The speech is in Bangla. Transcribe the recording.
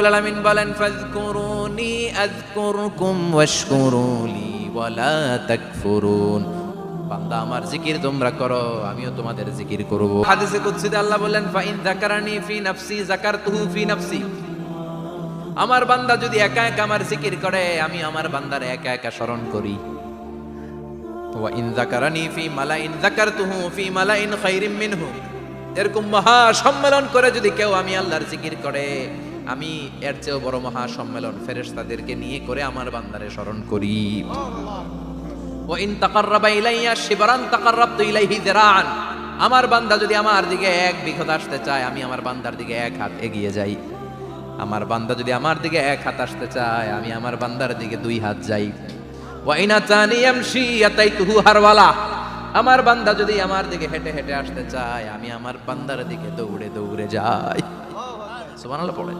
রাব্বুল আলামিন বলেন ফাযকুরুনি আযকুরকুম ওয়াশকুরুলি ওয়ালা তাকফুরুন। বান্দা আমার জিকির তোমরা করো, আমিও তোমাদের জিকির করব। হাদিসে কুদসিতে আল্লাহ বলেন ফাইন যাকারানি ফি নাফসি যাকারতুহু ফি নাফসি। আমার বান্দা যদি একা একা আমার জিকির করে, আমি আমার বান্দার একা একা স্মরণ করি। ওয়া ইন যাকারানি ফি মালাইন যাকারতুহু ফি মালাইন খায়রিম মিনহু। এরকম মহা সম্মেলন করে যদি কেউ আমি আল্লাহর জিকির করে, আমি এর চেয়েও বড় মহা সম্মেলন ফেরেশতাদেরকে নিয়ে করে আমার বান্দারে স্মরণ করি। ওয়া ইন তাকাররাবা ইলাইয়া শিবরান তাকাররাবতু ইলাইহি যিরাআন। আমার বান্দা যদি আমার দিকে এক বিঘত আসতে চায়, আমি আমার বান্দার দিকে এক হাত এগিয়ে যাই। আমার বান্দা যদি আমার দিকে এক হাত আসতে চায়, আমি আমার বান্দার দিকে দুই হাত যাই। ওয়া ইন আতানি ইয়ামশি আতাইতুহু হারওয়ালা। আমার বান্দা যদি আমার দিকে হেঁটে হেঁটে আসতে চায়, আমি আমার বান্দার দিকে দৌড়ে দৌড়ে যাই। সুবহানাল্লাহ পড়ে।